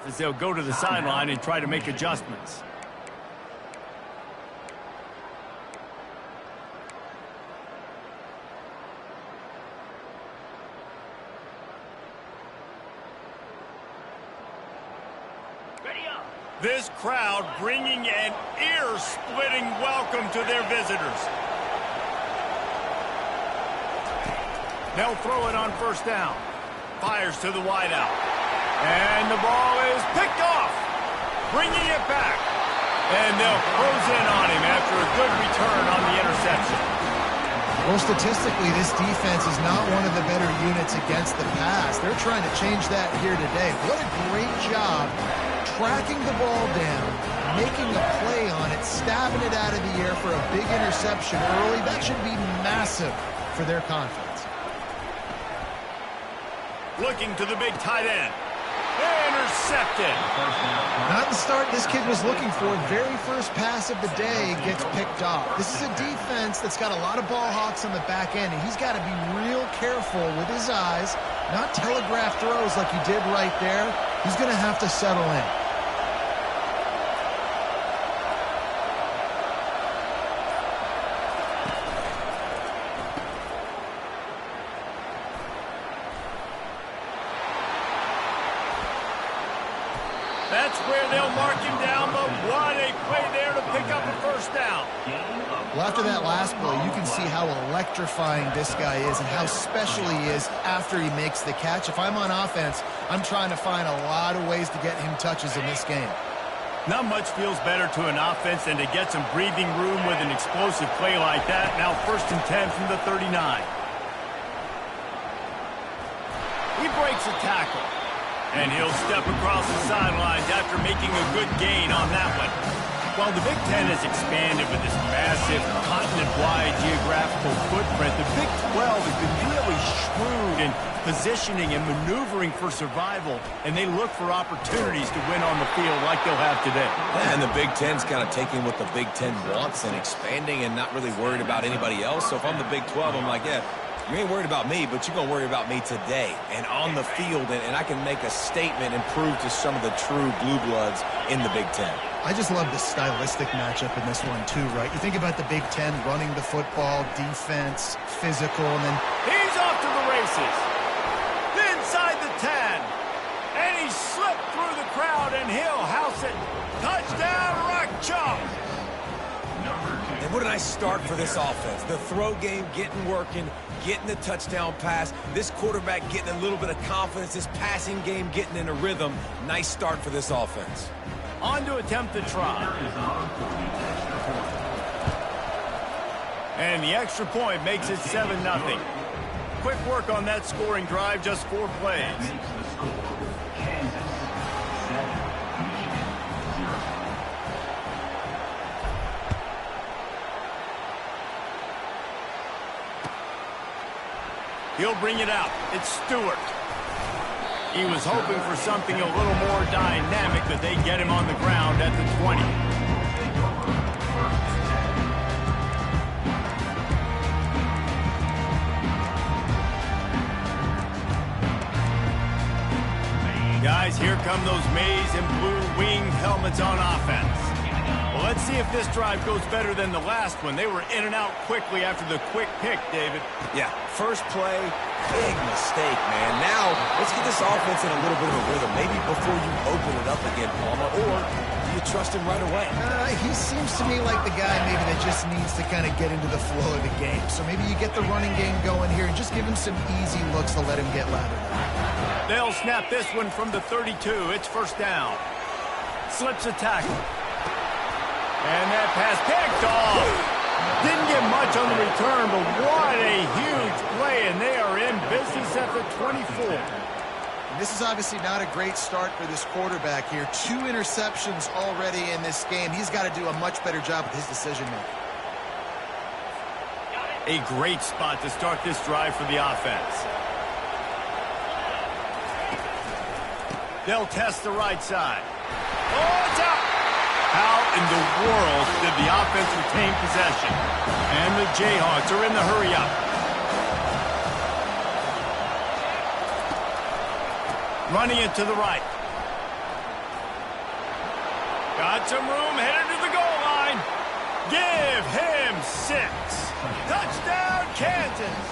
off as they'll go to the sideline and try to make adjustments. This crowd bringing an ear-splitting welcome to their visitors. They'll throw it on first down. Fires to the wideout. And the ball is picked off. Bringing it back. And they'll close in on him after a good return on the interception. Well, statistically, this defense is not one of the better units against the pass. They're trying to change that here today. What a great job tracking the ball down, making a play on it, stabbing it out of the air for a big interception early. That should be massive for their confidence. Looking to the big tight end. Intercepted. Not the start this kid was looking for. Very first pass of the day gets picked off. This is a defense that's got a lot of ball hawks on the back end, and he's got to be real careful with his eyes, not telegraph throws like he did right there. He's going to have to settle in. That's where they'll mark him down, but what a play there to pick up a first down. Well, after that last play, you can see how electrifying this guy is and how special he is after he makes the catch. If I'm on offense, I'm trying to find a lot of ways to get him touches in this game. Not much feels better to an offense than to get some breathing room with an explosive play like that. Now 1st and 10 from the 39. He breaks a tackle. And he'll step across the sidelines after making a good gain on that one. While the Big Ten has expanded with this massive continent-wide geographical footprint, the Big 12 has been really shrewd in positioning and maneuvering for survival, and they look for opportunities to win on the field like they'll have today. Yeah, and the Big Ten's kind of taking what the Big Ten wants and expanding and not really worried about anybody else. So if I'm the Big 12, I'm like, yeah, you ain't worried about me, but you're going to worry about me today and on the field, and I can make a statement and prove to some of the true blue bloods in the Big Ten. I just love the stylistic matchup in this one, too, right? You think about the Big Ten running the football, defense, physical, and then... He's off to the races. Inside the 10. And he slipped through the crowd, and he'll house it. Touchdown, Rock Chalk. And what a nice start for this offense. The throw game getting working, getting the touchdown pass. This quarterback getting a little bit of confidence. This passing game getting in a rhythm. Nice start for this offense. On to attempt the try. And the extra point makes it 7-0. Quick work on that scoring drive, just 4 plays. He'll bring it out. It's Stewart. He was hoping for something a little more dynamic, but they get him on the ground at the 20. Guys, here come those maize and blue winged helmets on offense. Well, let's see if this drive goes better than the last one. They were in and out quickly after the quick pick, David. Yeah, first play, big mistake, man. Now, let's get this offense in a little bit of a rhythm. Maybe before you open it up again, Palmer, or do you trust him right away? He seems to me like the guy maybe that just needs to kind of get into the flow of the game. So maybe you get the running game going here and just give him some easy looks to let him get lathered up. They'll snap this one from the 32. It's first down. Slips a tackle. And that pass picked off. Didn't get much on the return, but what a huge play, and they are in business at the 24. And this is obviously not a great start for this quarterback here. 2 interceptions already in this game. He's got to do a much better job with his decision-making. A great spot to start this drive for the offense. They'll test the right side. Oh, it's out! How in the world did the offense retain possession? And the Jayhawks are in the hurry-up. Running it to the right. Got some room, headed to the goal line. Give him 6. Touchdown, Kansas.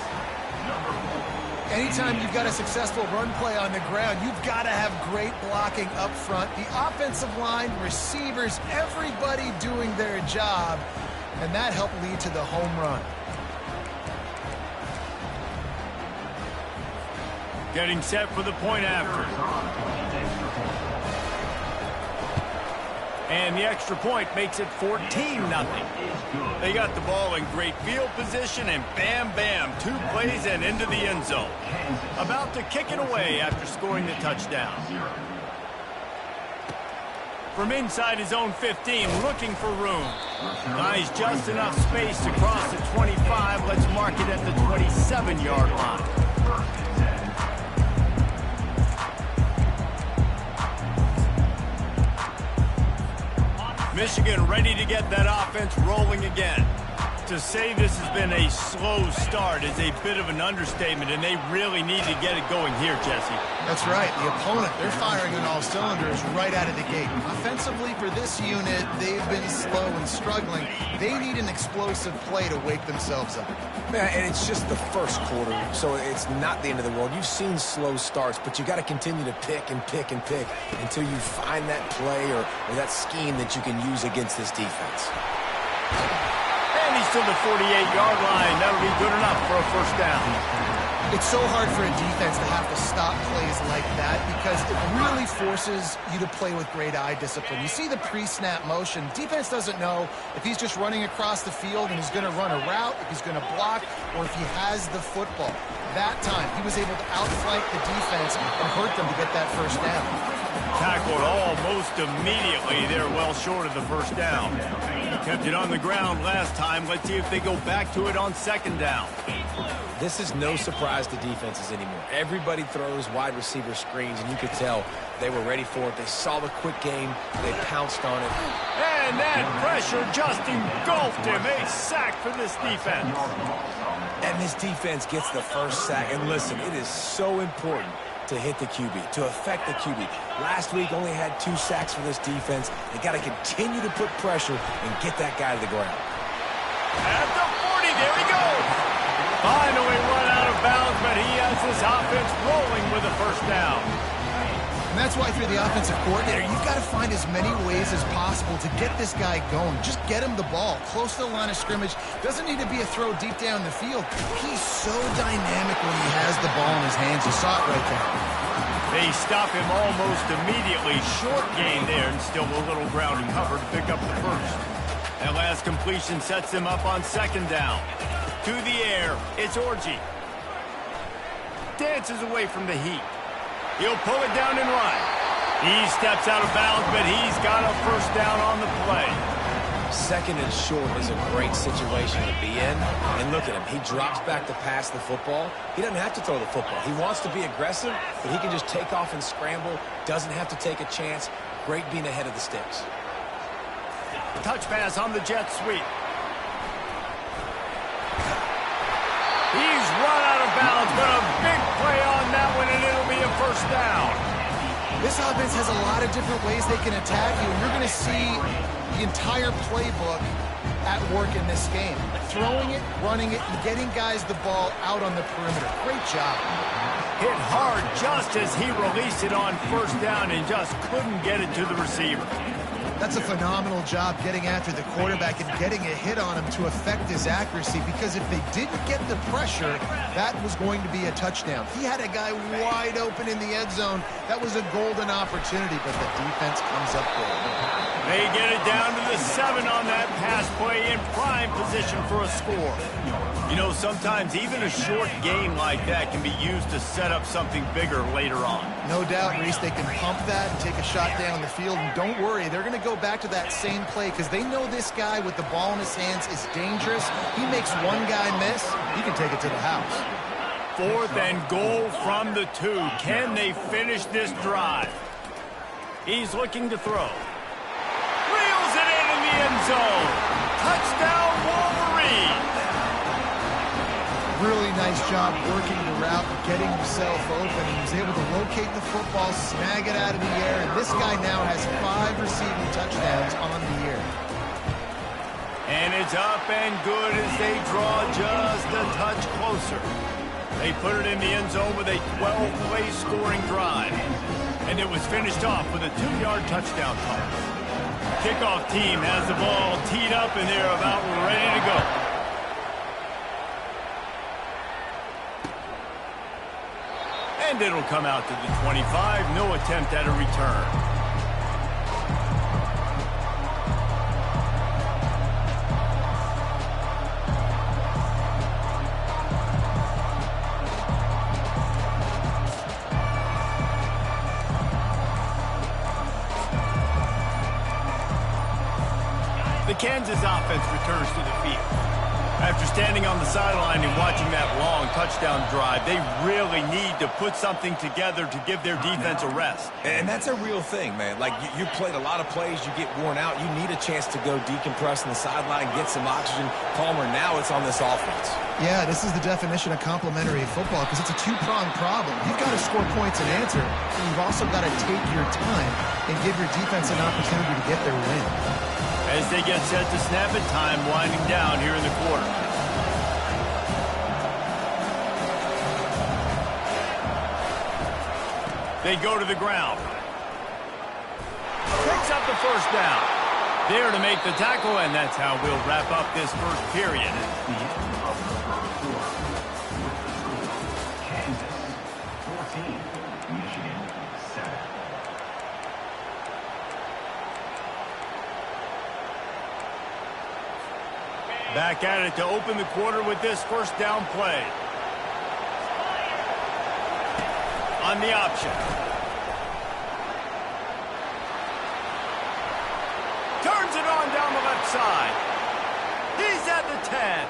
Anytime you've got a successful run play on the ground, you've got to have great blocking up front. The offensive line, receivers, everybody doing their job, and that helped lead to the home run. Getting set for the point after. And the extra point makes it 14-0. They got the ball in great field position, and bam, bam, 2 plays and into the end zone. About to kick it away after scoring the touchdown. From inside his own 15, looking for room. Nice, just enough space to cross the 25. Let's mark it at the 27-yard line. Michigan ready to get that offense rolling again. To say this has been a slow start is a bit of an understatement, and they really need to get it going here, Jesse. That's right. The opponent, they're firing on all cylinders right out of the gate. Offensively, for this unit, they've been slow and struggling. They need an explosive play to wake themselves up. Man, and it's just the first quarter, so it's not the end of the world. You've seen slow starts, but you got to continue to pick and pick and pick until you find that play or that scheme that you can use against this defense. And he's to the 48-yard line. That'll be good enough for a first down. It's so hard for a defense to have to stop plays like that because it really forces you to play with great eye discipline. You see the pre-snap motion. Defense doesn't know if he's just running across the field and he's going to run a route, if he's going to block, or if he has the football. That time, he was able to outflank the defense and hurt them to get that first down. Tackled almost immediately. They're well short of the first down. Kept it on the ground last time. Let's see if they go back to it on second down. This is no surprise to defenses anymore. Everybody throws wide receiver screens, and you could tell they were ready for it. They saw the quick game. They pounced on it. And that pressure just engulfed him. A sack for this defense. And this defense gets the first sack. And listen, it is so important to hit the QB, to affect the QB. Last week only had 2 sacks for this defense. They got to continue to put pressure and get that guy to the ground. At the 40, there he goes. Finally run out of bounds, but he has this offense rolling with a first down. And that's why if you're the offensive coordinator, you've got to find as many ways as possible to get this guy going. Just get him the ball close to the line of scrimmage. Doesn't need to be a throw deep down the field. He's so dynamic when he has the ball in his hands. You saw it right there. They stop him almost immediately. Short gain there, and still a little ground and cover to pick up the first. That last completion sets him up on second down. To the air, it's Orji. Dances away from the heat. He'll pull it down and run. He steps out of bounds, but he's got a first down on the play. Second and short is a great situation to be in. And look at him. He drops back to pass the football. He doesn't have to throw the football. He wants to be aggressive, but he can just take off and scramble. Doesn't have to take a chance. Great being ahead of the sticks. Touch pass on the jet sweep. He's run out of bounds, but a big play on that one, and it'll be a first down. This offense has a lot of different ways they can attack you, and you're going to see the entire playbook at work in this game. Throwing it, running it, and getting guys the ball out on the perimeter. Great job. Hit hard just as he released it on first down and just couldn't get it to the receiver. That's a phenomenal job getting after the quarterback and getting a hit on him to affect his accuracy, because if they didn't get the pressure, that was going to be a touchdown. He had a guy wide open in the end zone. That was a golden opportunity, but the defense comes up with it. They get it down to the 7 on that pass play, in prime position for a score. You know, sometimes even a short game like that can be used to set up something bigger later on. No doubt, Reese, they can pump that and take a shot down the field. And don't worry, they're going to go back to that same play because they know this guy with the ball in his hands is dangerous. He makes one guy miss, he can take it to the house. 4th and goal from the 2. Can they finish this drive? He's looking to throw. Reels it in the end zone. Touchdown, Wolverine. Really nice job working the route and getting himself open. He was able to locate the football, snag it out of the air, and this guy now has 5 receiving touchdowns on the year. And it's up and good as they draw just a touch closer. They put it in the end zone with a 12-play scoring drive. And it was finished off with a 2-yard touchdown toss. Kickoff team has the ball teed up and they're about ready to go. And it'll come out to the 25. No attempt at a return. The Kansas offense returns to the field. After standing on the sideline and watching that long touchdown drive, they really need to put something together to give their defense a rest. And that's a real thing, man. Like, you played a lot of plays, you get worn out. You need a chance to go decompress on the sideline, get some oxygen. Palmer, now it's on this offense. Yeah, this is the definition of complementary football because it's a two-pronged problem. You've got to score points and answer, and you've also got to take your time and give your defense an opportunity to get their win. As they get set to snap it, time winding down here in the quarter. They go to the ground. Picks up the first down. There to make the tackle, and that's how we'll wrap up this first period. Kansas 14, Michigan 7. Back at it to open the quarter with this first down play. On the option. Turns it on down the left side. He's at the 10.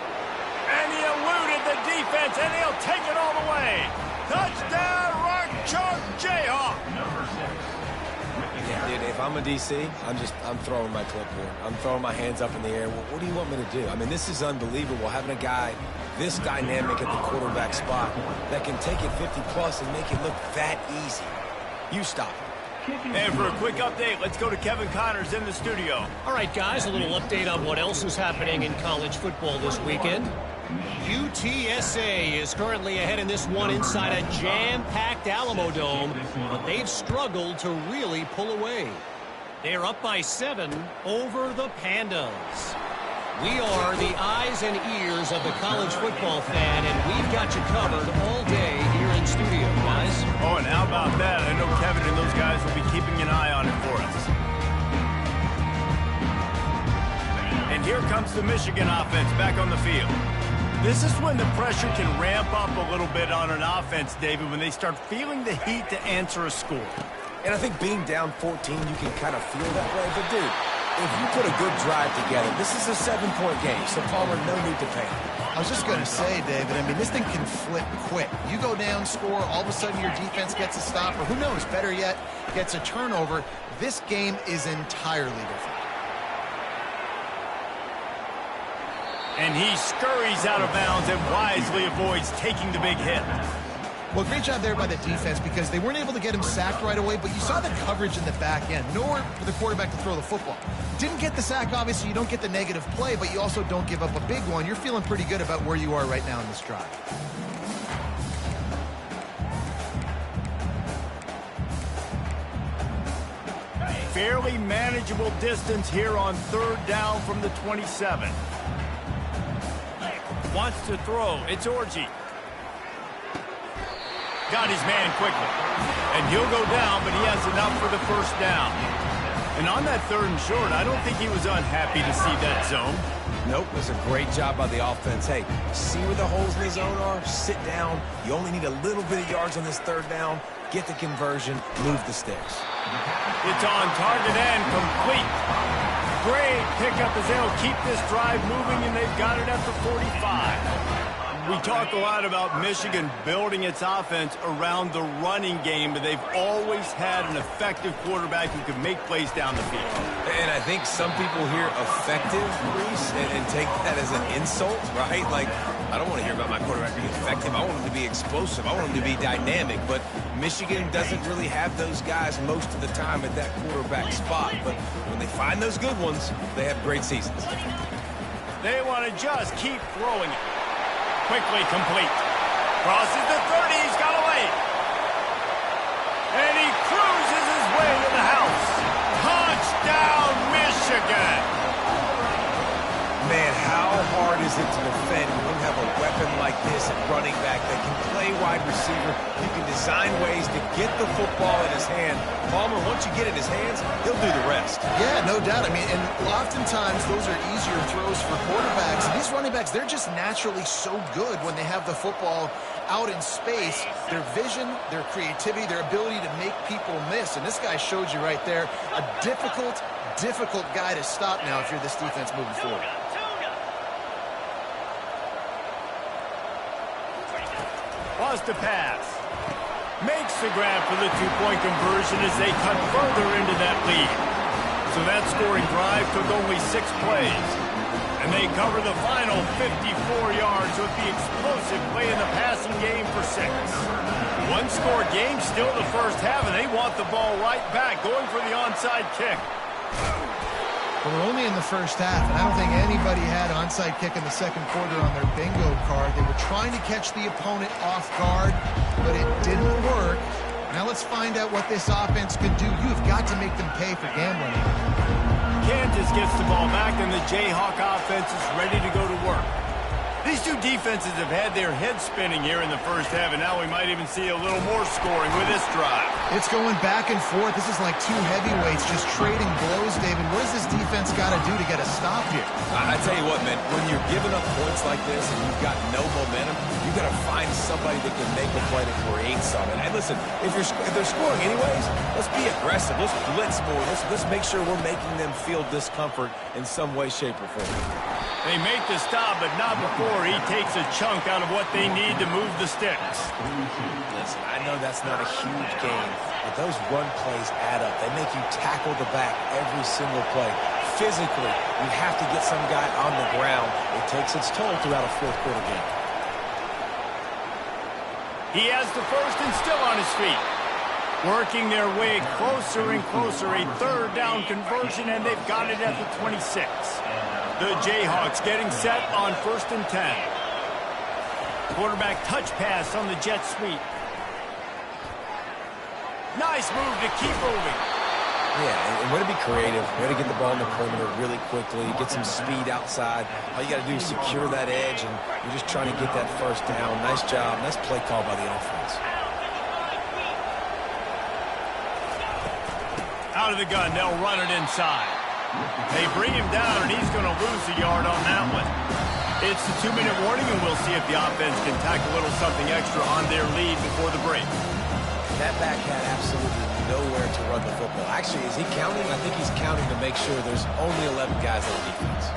And he eluded the defense, and he'll take it all the way. Touchdown, Rock Chalk Jayhawk. Number 6. Yeah, dude, if I'm a DC, I'm throwing my clipboard. I'm throwing my hands up in the air. What do you want me to do? I mean, this is unbelievable, having a guy this dynamic at the quarterback spot that can take it 50-plus and make it look that easy. You stop it. And for a quick update, let's go to Kevin Connors in the studio. All right, guys, a little update on what else is happening in college football this weekend. UTSA is currently ahead in this one inside a jam-packed Alamo Dome, but they've struggled to really pull away. They're up by 7 over the Pandas. We are the eyes and ears of the college football fan, and we've got you covered all day here in studio, guys. Oh, and how about that? I know Kevin and those guys will be keeping an eye on it for us. And here comes the Michigan offense back on the field. This is when the pressure can ramp up a little bit on an offense, David, when they start feeling the heat to answer a score. And I think being down 14, you can kind of feel that way. But, dude, if you put a good drive together, this is a 7-point game, so Palmer, no need to panic. I was just going to say, David, I mean, this thing can flip quick. You go down, score, all of a sudden your defense gets a stop, or who knows, better yet, gets a turnover. This game is entirely different. And he scurries out of bounds and wisely avoids taking the big hit. Well, great job there by the defense because they weren't able to get him sacked right away, but you saw the coverage in the back end. Nowhere for the quarterback to throw the football. Didn't get the sack, obviously. You don't get the negative play, but you also don't give up a big one. You're feeling pretty good about where you are right now in this drive. Fairly manageable distance here on 3rd down from the 27. Wants to throw. It's Orji. Got his man quickly. And he'll go down, but he has enough for the first down. And on that 3rd and short, I don't think he was unhappy to see that zone. Nope, it was a great job by the offense. Hey, see where the holes in the zone are? Sit down. You only need a little bit of yards on this 3rd down. Get the conversion. Move the sticks. It's on target and complete. Great pickup as they'll keep this drive moving, and they've got it at the 45. We talk a lot about Michigan building its offense around the running game, but they've always had an effective quarterback who can make plays down the field. And I think some people hear effective, Reese, and take that as an insult, right? Like, I don't want to hear about my quarterback being effective. I want him to be explosive. I want him to be dynamic. But Michigan doesn't really have those guys most of the time at that quarterback spot. But when they find those good ones, they have great seasons. They want to just keep throwing it. Quickly complete. Crosses the 30. He's got away. And he cruises his way to the house. Touchdown, Michigan. Man, how hard is it to defend when you have a weapon like this at running back that can play wide receiver? You can design ways to get the football in his hand. Palmer, once you get it in his hands, he'll do the rest. Yeah, no doubt. I mean, and oftentimes those are easier throws for quarterbacks. And these running backs, they're just naturally so good when they have the football out in space. Their vision, their creativity, their ability to make people miss. And this guy showed you right there a difficult guy to stop now if you're this defense moving forward. Wants to pass. Makes the grab for the two-point conversion as they cut further into that lead. So that scoring drive took only 6 plays. And they cover the final 54 yards with the explosive play in the passing game for 6. One-score game, still the first half, and they want the ball right back, going for the onside kick. Well, we're only in the first half, and I don't think anybody had onside kick in the second quarter on their bingo card. They were trying to catch the opponent off guard, but it didn't work. Now let's find out what this offense could do. You've got to make them pay for gambling. Kansas gets the ball back, and the Jayhawk offense is ready to go to work. These two defenses have had their heads spinning here in the first half, and now we might even see a little more scoring with this drive. It's going back and forth. This is like two heavyweights just trading blows, David. What does this defense got to do to get a stop here? I tell you what, man, when you're giving up points like this and you've got no momentum, you've got to find somebody that can make a play to create something. And listen, if they're scoring anyways, let's be aggressive. Let's blitz more. Let's make sure we're making them feel discomfort in some way, shape, or form. They make the stop, but not before he takes a chunk out of what they need to move the sticks. Listen, I know that's not a huge game, but those run plays add up. They make you tackle the back every single play. Physically, you have to get some guy on the ground. It takes its toll throughout a fourth quarter game. He has the first and still on his feet. Working their way closer and closer. A third down conversion, and they've got it at the 26. The Jayhawks getting set on 1st and 10. Quarterback touch pass on the jet sweep. Nice move to keep moving. Yeah, and way to be creative. Way to get the ball in the perimeter really quickly. Get some speed outside. All you got to do is secure that edge, and you're just trying to get that first down. Nice job. Nice play call by the offense. Out of the gun, they'll run it inside. They bring him down, and he's going to lose a yard on that one. It's the 2-minute warning, and we'll see if the offense can tack a little something extra on their lead before the break. That back had absolutely nowhere to run the football. Actually, is he counting? I think he's counting to make sure there's only 11 guys on defense.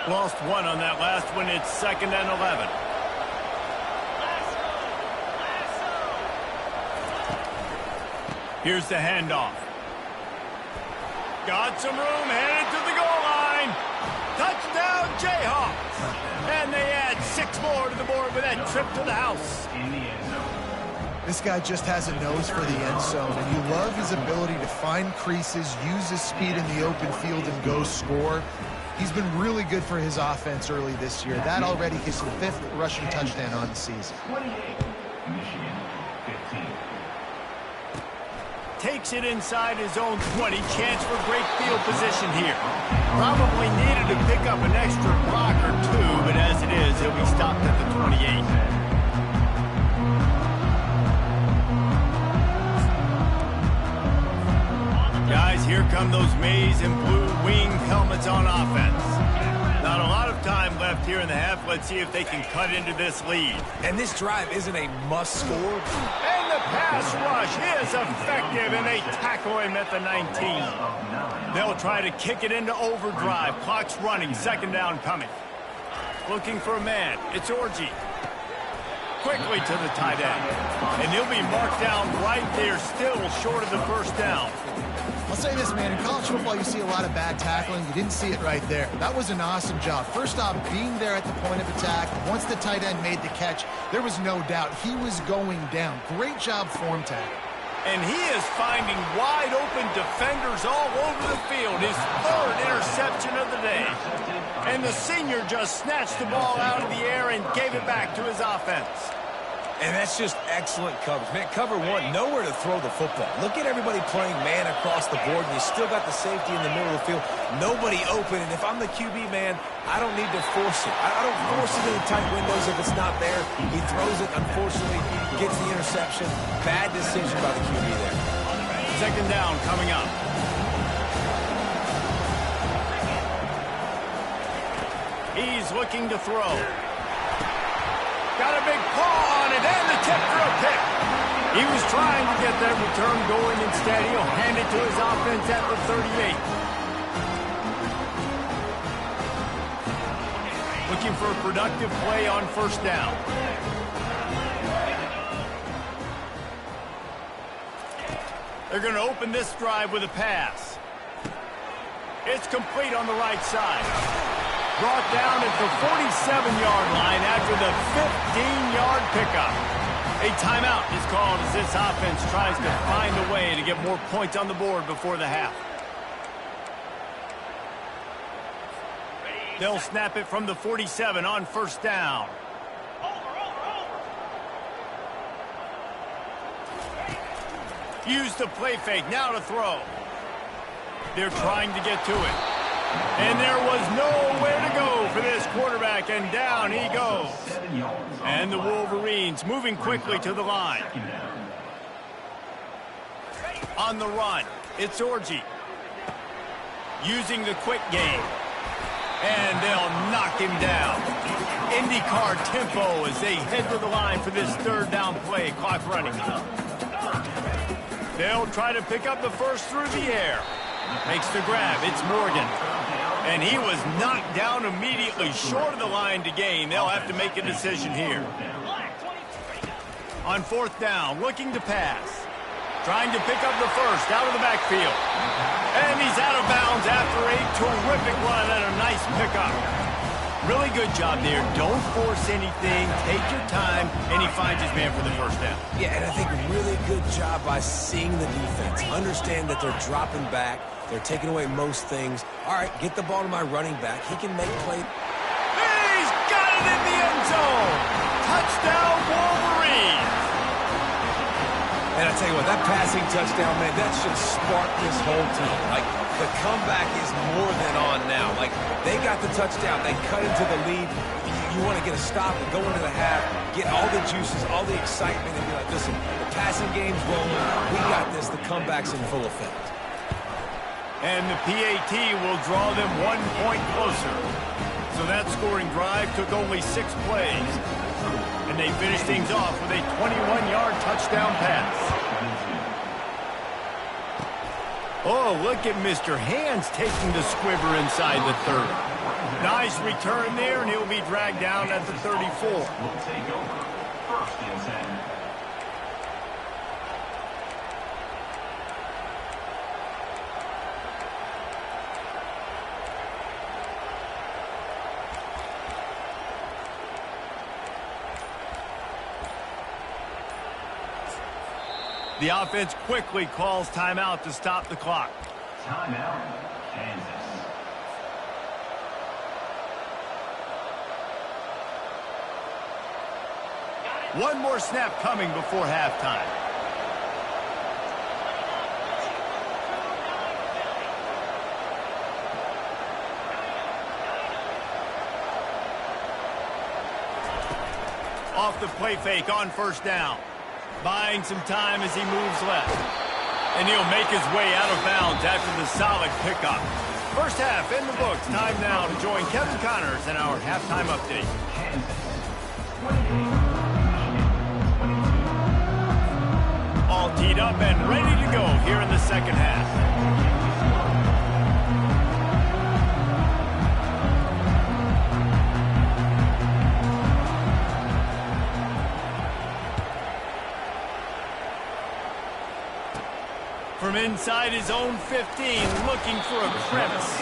Lost one on that last one. It's 2nd and 11. Here's the handoff. Got some room, headed to the goal line. Touchdown, Jayhawks. And they add 6 more to the board with that trip to the house. This guy just has a nose for the end zone, and you love his ability to find creases, use his speed in the open field, and go score. He's been really good for his offense early this year. That already his 5th rushing touchdown on the season. Michigan, 15. Takes it inside his own 20. Chance for great field position here. Probably needed to pick up an extra block or 2, but as it is, he'll be stopped at the 28. Guys, here come those maize and blue winged helmets on offense. Not a lot of time left here in the half. Let's see if they can cut into this lead. And this drive isn't a must score. And the pass rush is effective, and they tackle him at the 19. They'll try to kick it into overdrive. Clock's running. 2nd down coming. Looking for a man. It's Orji. Quickly to the tight end. And he'll be marked down right there, still short of the 1st down. I'll say this, man. In college football, you see a lot of bad tackling. You didn't see it right there. That was an awesome job. First off, being there at the point of attack. Once the tight end made the catch, there was no doubt he was going down. Great job form tackle. And he is finding wide-open defenders all over the field. His third interception of the day. And the senior just snatched the ball out of the air and gave it back to his offense. And that's just excellent coverage. Man, cover one, nowhere to throw the football. Look at everybody playing man across the board, and you still got the safety in the middle of the field. Nobody open, and if I'm the QB, man, I don't need to force it. I don't force it in the tight windows if it's not there. He throws it, unfortunately, gets the interception. Bad decision by the QB there. Second down coming up. He's looking to throw. Got a big paw on it, and the tip for a pick. He was trying to get that return going. Instead, he'll hand it to his offense at the 38. Looking for a productive play on first down. They're going to open this drive with a pass. It's complete on the right side. Brought down at the 47-yard line after the 15-yard pickup. A timeout is called as this offense tries to find a way to get more points on the board before the half. They'll snap it from the 47 on first down. Use the play fake, now to throw. They're trying to get to it. And there was nowhere to go for this quarterback, and down he goes. And the Wolverines moving quickly to the line. On the run, it's Orji. Using the quick game. And they'll knock him down. IndyCar tempo as they head to the line for this third down play. Clock running. They'll try to pick up the first through the air. Makes the grab. It's Morgan. And he was knocked down immediately short of the line to gain. They'll have to make a decision here. On fourth down, looking to pass. Trying to pick up the first out of the backfield. And he's out of bounds after a terrific run and a nice pickup. Really good job there. Don't force anything. Take your time. And he finds his man for the first down. Yeah, and I think really good job by seeing the defense. Understand that they're dropping back. They're taking away most things. All right, get the ball to my running back. He can make play. He's got it in the end zone. Touchdown, Wolverines. And I tell you what, that passing touchdown, man, that should spark this whole team. Like, the comeback is more than on now. Like, they got the touchdown. They cut into the lead. You want to get a stop and go into the half, get all the juices, all the excitement, and be like, listen, the passing game's rolling. We got this. The comeback's in full effect. And the PAT will draw them 1 point closer. So that scoring drive took only 6 plays. And they finished things off with a 21-yard touchdown pass. Oh, look at Mr. Hands taking the squibber inside the 30. Nice return there, and he'll be dragged down at the 34. Will take over. First and 10. The offense quickly calls timeout to stop the clock. Timeout, Kansas. One more snap coming before halftime. Off the play fake on first down. Buying some time as he moves left. And he'll make his way out of bounds after the solid pickup. First half in the books. Time now to join Kevin Connors in our halftime update. All teed up and ready to go here in the second half. For from inside his own 15, looking for a crevice.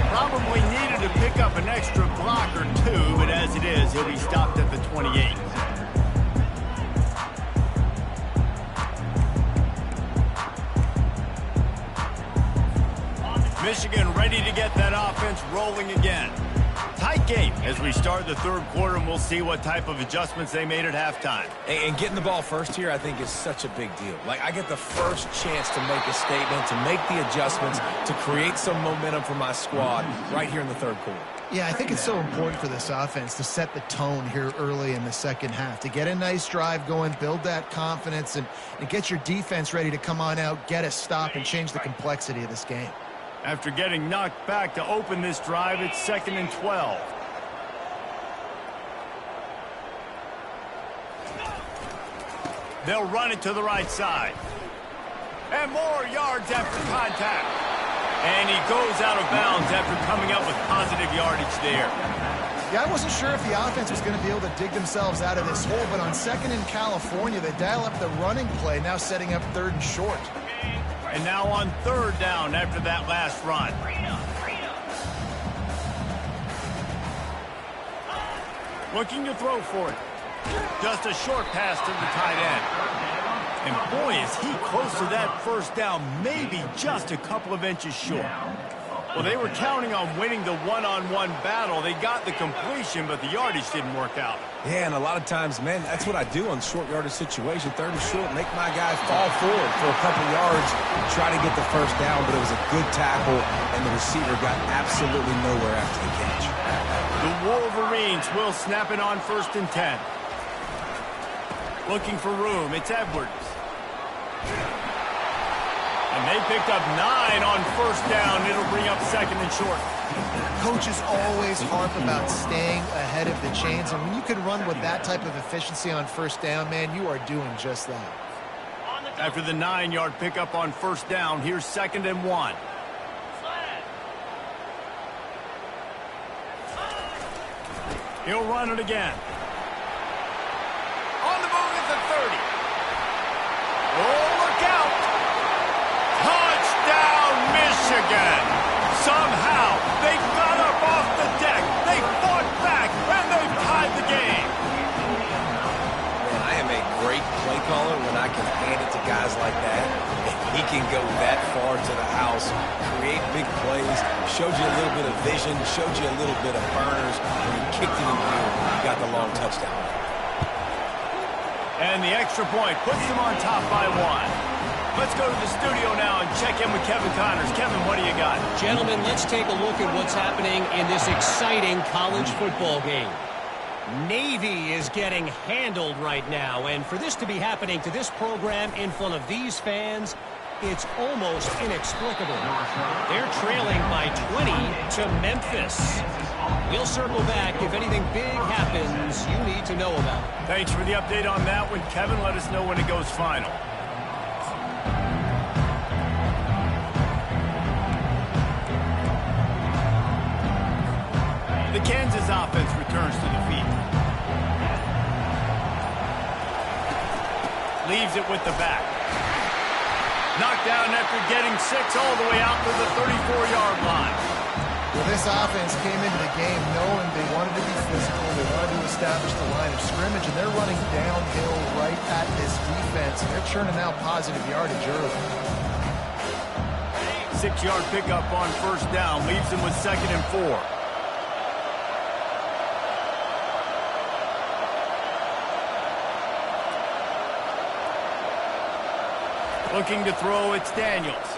Probably needed to pick up an extra block or two, but as it is, he'll be stopped at the 28. Michigan ready to get that offense rolling again. Tight game as we start the third quarter, and we'll see what type of adjustments they made at halftime. And getting the ball first here, I think, is such a big deal. Like, I get the first chance to make a statement, to make the adjustments, to create some momentum for my squad right here in the third quarter. Yeah, I think it's so important for this offense to set the tone here early in the second half, to get a nice drive going, build that confidence, and get your defense ready to come on out, get a stop, and change the complexity of this game. After getting knocked back to open this drive, it's 2nd and 12. They'll run it to the right side. And more yards after contact. And he goes out of bounds after coming up with positive yardage there. Yeah, I wasn't sure if the offense was going to be able to dig themselves out of this hole, but on 2nd in California, they dial up the running play, now setting up 3rd and short. And now on 3rd down after that last run. Looking to throw for it. Just a short pass to the tight end. And boy, is he close to that first down, maybe just a couple of inches short. Well, they were counting on winning the one-on-one battle. They got the completion, but the yardage didn't work out. Yeah, and a lot of times, man, that's what I do on short yardage situation. 3rd and short, make my guy fall forward for a couple yards, try to get the first down, but it was a good tackle, and the receiver got absolutely nowhere after the catch. The Wolverines will snap it on 1st and 10. Looking for room, it's Edwards. And they picked up 9 on 1st down. It'll bring up 2nd and short. Coaches always harp about staying ahead of the chains, and when you can run with that type of efficiency on 1st down, man, you are doing just that. After the 9-yard pickup on 1st down, here's 2nd and 1. He'll run it again. On the move at the 30. Oh, look out! Touchdown, Michigan! Somehow, they got up off the deck, they fought back, and they tied the game. Man, I am a great play caller when I can hand it to guys like that. He can go that far to the house, create big plays, showed you a little bit of vision, showed you a little bit of burners, and he kicked it in gear. He got the long touchdown. And the extra point puts them on top by 1. Let's go to the studio now and check in with Kevin Connors. Kevin, what do you got? Gentlemen, let's take a look at what's happening in this exciting college football game. Navy is getting handled right now, and for this to be happening to this program in front of these fans, it's almost inexplicable. They're trailing by 20 to Memphis. We'll circle back if anything big happens you need to know about. Thanks for the update on that one, Kevin. Let us know when it goes final. The Kansas offense returns to the field. Leaves it with the back. Knocked down after getting 6 all the way out to the 34-yard line. Well, this offense came into the game knowing they wanted to be physical, they wanted to establish the line of scrimmage, and they're running downhill right at this defense, and they're churning out positive yardage early. 6-yard pickup on 1st down leaves them with 2nd and 4. Looking to throw, it's Daniels.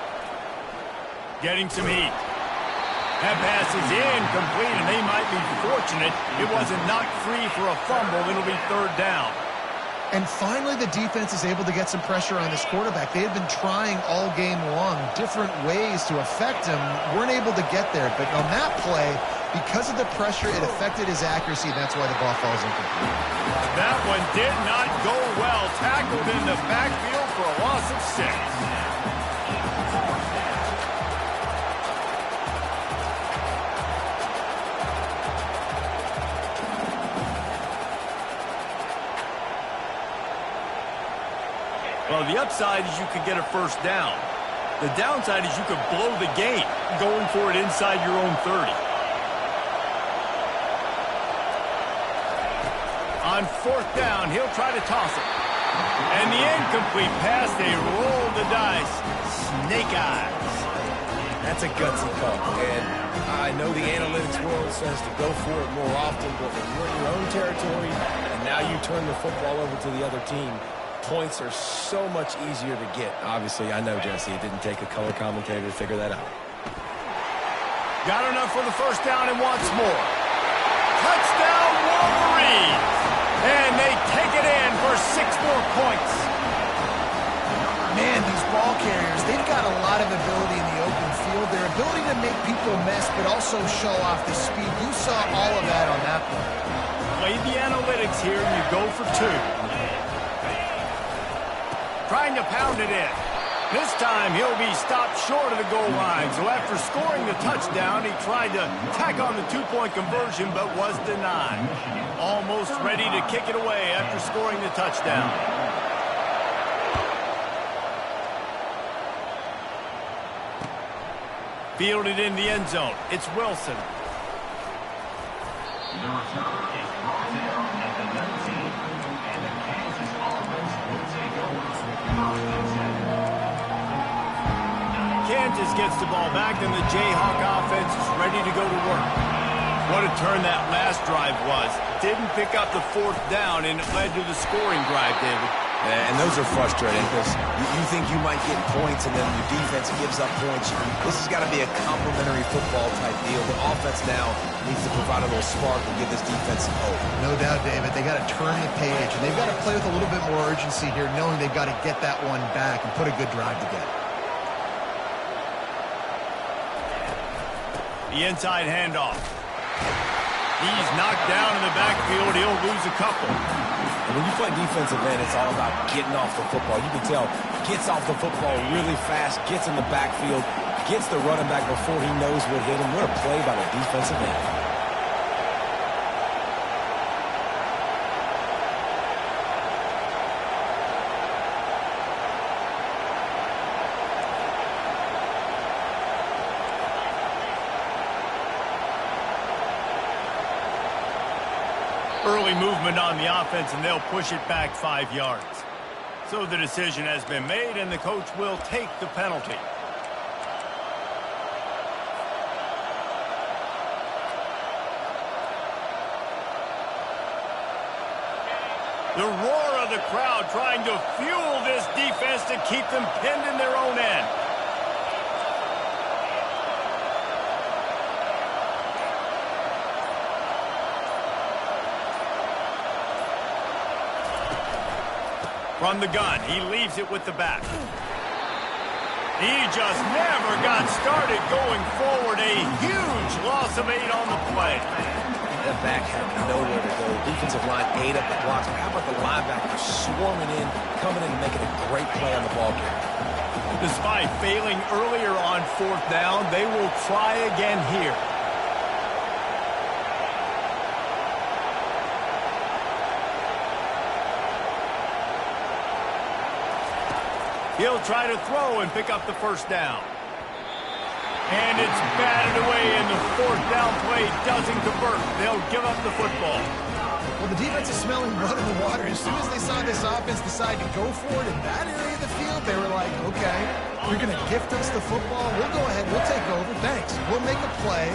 Getting some heat. That pass is incomplete, and they might be fortunate it wasn't knocked free for a fumble. It'll be 3rd down. And finally, the defense is able to get some pressure on this quarterback. They had been trying all game long, different ways to affect him. Weren't able to get there, but on that play, because of the pressure, it affected his accuracy. That's why the ball falls incomplete. That one did not go well. Tackled in the backfield for a loss of 6. Well, the upside is you could get a 1st down. The downside is you could blow the game going for it inside your own 30. On 4th down, he'll try to toss it. And the incomplete pass, they roll the dice. Snake eyes. That's a gutsy call. And I know the analytics world says to go for it more often, but when you're in your own territory and now you turn the football over to the other team, points are so much easier to get. Obviously, I know, Jesse, it didn't take a color commentator to figure that out. Got enough for the 1st down and wants more. Touchdown, Wolverines! And they take it in for 6 more points. Man, these ball carriers, they've got a lot of ability in the open field. Their ability to make people miss, but also show off the speed. You saw all of that on that play. Play the analytics here, and you go for 2. Trying to pound it in. This time, he'll be stopped short of the goal line. So after scoring the touchdown, he tried to tack on the 2-point conversion, but was denied. Almost ready to kick it away after scoring the touchdown. Fielded in the end zone. It's Wilson. The return is brought down at the 19, and the Kansas offense will take over 1st and 10. Kansas gets the ball back, and the Jayhawk offense is ready to go to work. What a turn that last drive was. Didn't pick up the 4th down, and it led to the scoring drive, David. And those are frustrating because you think you might get points and then your defense gives up points. This has got to be a complementary football type deal. The offense now needs to provide a little spark and give this defense some hope. No doubt, David. They got to turn the page, and they've got to play with a little bit more urgency here, knowing they've got to get that one back and put a good drive together. The inside handoff. He's knocked down in the backfield. He'll lose a couple. And when you play defensive end, it's all about getting off the football. You can tell, gets off the football really fast, gets in the backfield, gets the running back before he knows what hit him. What a play by the defensive end. Early movement on the offense, and they'll push it back 5 yards. So the decision has been made, and the coach will take the penalty. The roar of the crowd trying to fuel this defense to keep them pinned in their own end. From the gun, he leaves it with the back. He just never got started going forward. A huge loss of 8 on the play. That back had nowhere to go. Defensive line ate up the blocks. But how about the linebacker swarming in, coming in and making a great play on the ball carrier? Despite failing earlier on 4th down, they will try again here. He'll try to throw and pick up the 1st down. And it's batted away, and the 4th down play doesn't convert. They'll give up the football. Well, the defense is smelling blood in the water. As soon as they saw this offense decide to go for it in that area of the field, they were like, okay, you're going to gift us the football. We'll go ahead. We'll take over. Thanks. We'll make a play,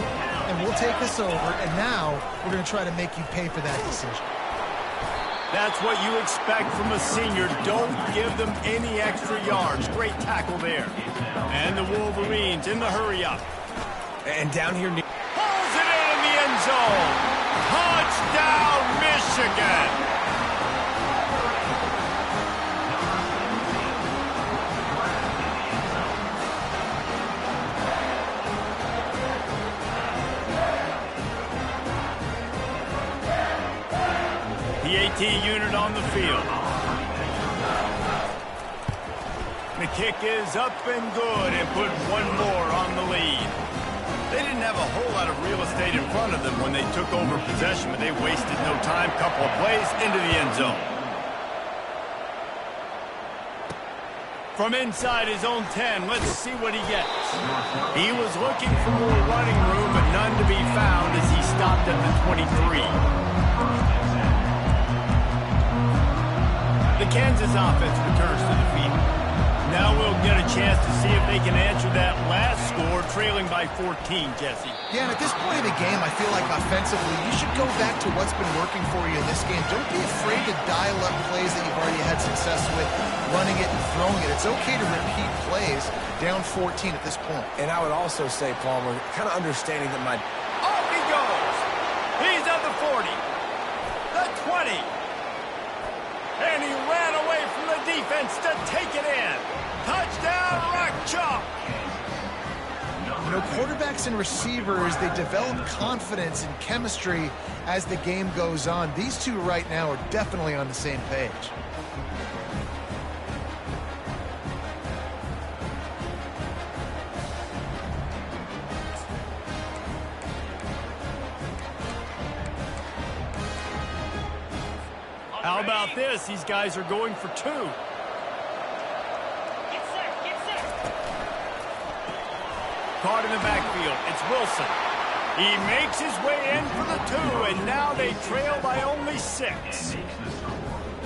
and we'll take this over. And now we're going to try to make you pay for that decision. That's what you expect from a senior. Don't give them any extra yards. Great tackle there. And the Wolverines in the hurry-up. And down here... Pulls it in the end zone. Touchdown, Michigan. The AT unit on the field. The kick is up and good and put one more on the lead. They didn't have a whole lot of real estate in front of them when they took over possession, but they wasted no time. Couple of plays into the end zone. From inside his own 10, let's see what he gets. He was looking for more running room, but none to be found as he stopped at the 23. The Kansas offense returns to the field. Now we'll get a chance to see if they can answer that last score, trailing by 14, Jesse. Yeah, and at this point of the game, I feel like offensively, you should go back to what's been working for you in this game. Don't be afraid to dial up plays that you've already had success with, running it and throwing it. It's okay to repeat plays down 14 at this point. And I would also say, Palmer, kind of understanding that Off he goes! He's at the 40, the 20, and he ran away from the defense to take it in. Touchdown, Rock Chalk! You know, quarterbacks and receivers, they develop confidence and chemistry as the game goes on. These two right now are definitely on the same page. How about this? These guys are going for two. Caught in the backfield. It's Wilson. He makes his way in for the two, and now they trail by only 6.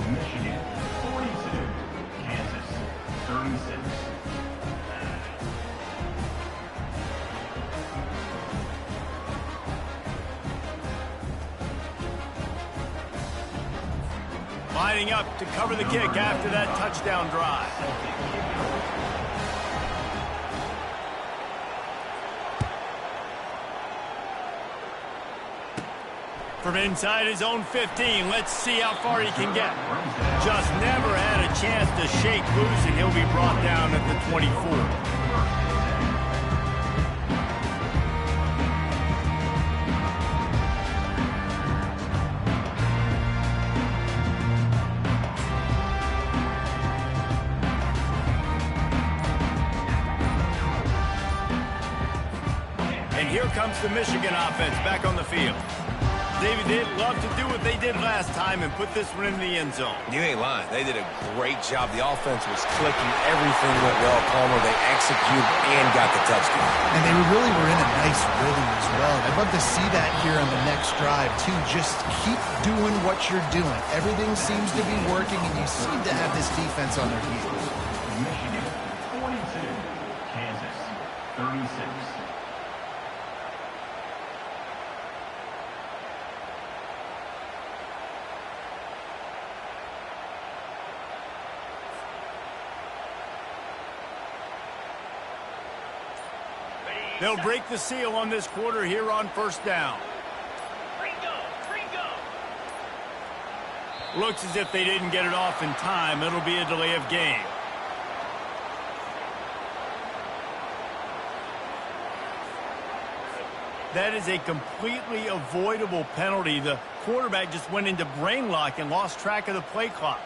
Michigan 42, Kansas 36. Lining up to cover the kick after that touchdown drive. From inside his own 15, let's see how far he can get. Just never had a chance to shake loose, and he'll be brought down at the 24. And here comes the Michigan offense back on the field. David, they'd love to do what they did last time and put this one in the end zone. You ain't lying. They did a great job. The offense was clicking. Everything went well, Palmer. They executed and got the touchdown. And they really were in a nice rhythm as well. I'd love to see that here on the next drive, too. Just keep doing what you're doing. Everything seems to be working, and you seem to have this defense on their heels. Michigan 42, Kansas 36. They'll break the seal on this quarter here on first down. Looks as if they didn't get it off in time. It'll be a delay of game. That is a completely avoidable penalty. The quarterback just went into brain lock and lost track of the play clock.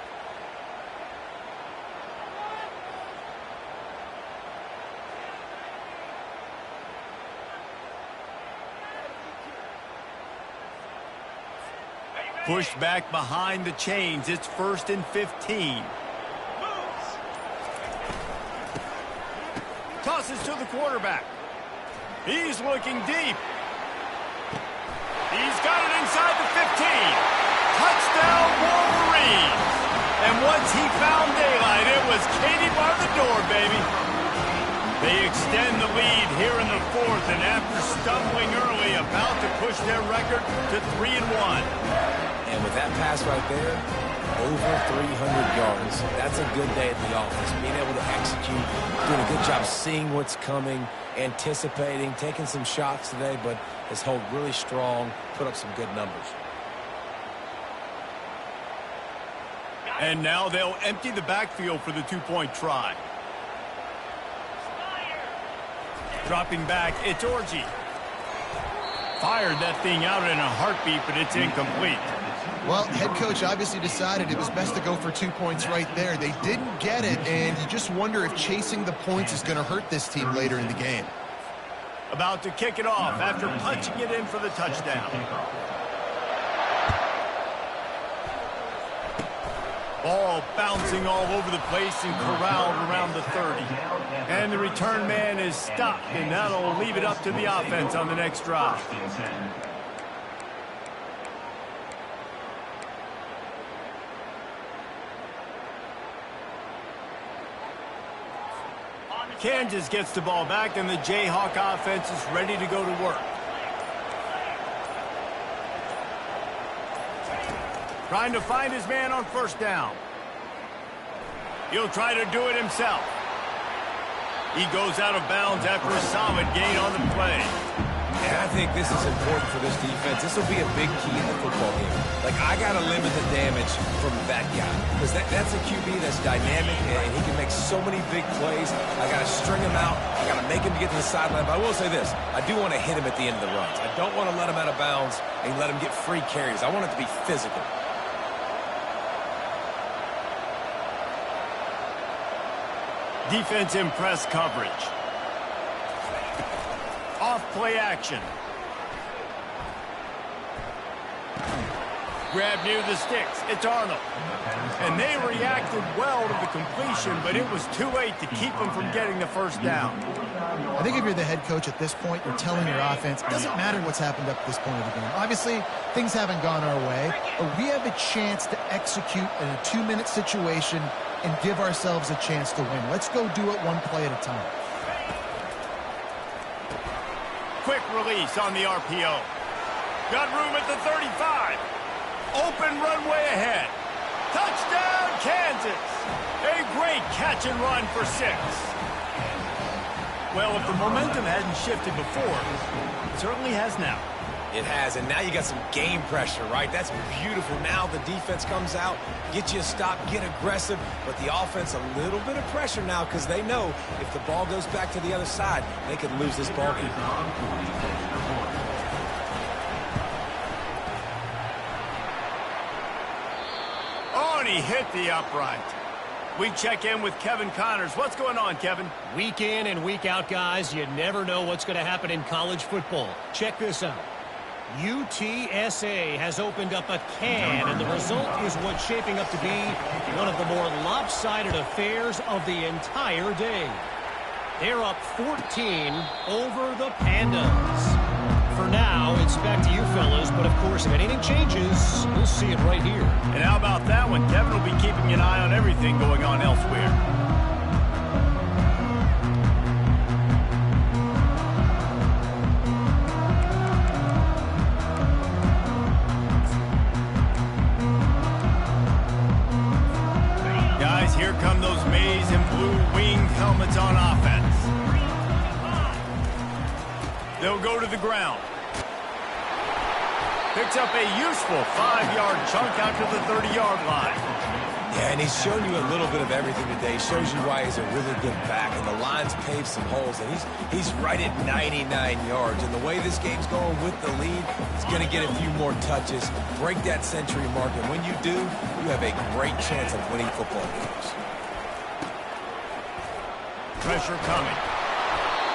Pushed back behind the chains. It's 1st and 15. Tosses to the quarterback. He's looking deep. He's got it inside the 15. Touchdown, Wolverines. And once he found daylight, it was Katie bar the door, baby. They extend the lead here in the 4th, and after stumbling early, about to push their record to 3-1. And with that pass right there, over 300 yards. That's a good day at the office. Being able to execute, doing a good job seeing what's coming, anticipating, taking some shots today, but has held really strong, put up some good numbers. And now they'll empty the backfield for the two-point try. Dropping back, it's Orji. Fired that thing out in a heartbeat, but it's incomplete. Well, head coach obviously decided it was best to go for 2 points right there. They didn't get it, and you just wonder if chasing the points is going to hurt this team later in the game. About to kick it off after punching it in for the touchdown. Ball ball bouncing all over the place and corralled around the 30. And the return man is stopped, and that'll leave it up to the offense on the next drive. Kansas gets the ball back, and the Jayhawk offense is ready to go to work. Trying to find his man on first down. He'll try to do it himself. He goes out of bounds after a solid gain on the play. And I think this is important for this defense. This will be a big key in the football game. Like, I got to limit the damage from that guy. Because that's a QB that's dynamic, and he can make so many big plays. I got to string him out. I got to make him get to the sideline. But I will say this. I do want to hit him at the end of the runs. I don't want to let him out of bounds and let him get free carries. I want it to be physical. Defense in press coverage. Off play action. Grab near the sticks. It's Arnold. And they reacted well to the completion, but it was too late to keep them from getting the first down. I think if you're the head coach at this point, you're telling your offense, it doesn't matter what's happened up to this point of the game. Obviously, things haven't gone our way, but we have a chance to execute in a 2-minute situation and give ourselves a chance to win. Let's go do it one play at a time. Quick release on the RPO. Got room at the 35. Open runway ahead. Touchdown, Kansas. A great catch and run for 6. Well, if the momentum hadn't shifted before, it certainly has now. It has, and now you got some game pressure, right? That's beautiful. Now the defense comes out, get you a stop, get aggressive, but the offense a little bit of pressure now because they know if the ball goes back to the other side, they could lose this ball game. Oh, and he hit the upright. We check in with Kevin Connors. What's going on, Kevin? Week in and week out, guys, you never know what's going to happen in college football. Check this out. UTSA has opened up a can, and the result is what's shaping up to be one of the more lopsided affairs of the entire day. They're up 14 over the Pandas. For now, it's back to you fellas, but of course, if anything changes, you'll see it right here. And how about that one? Kevin will be keeping an eye on everything going on elsewhere. Here come those maize and blue winged helmets on offense. They'll go to the ground. Picks up a useful 5-yard chunk out to the 30-yard line. Yeah, and he's shown you a little bit of everything today. Shows you why he's a really good back, and the line's paved some holes, and he's right at 99 yards. And the way this game's going with the lead, he's going to get a few more touches, break that century mark, and when you do, you have a great chance of winning football games. Pressure coming.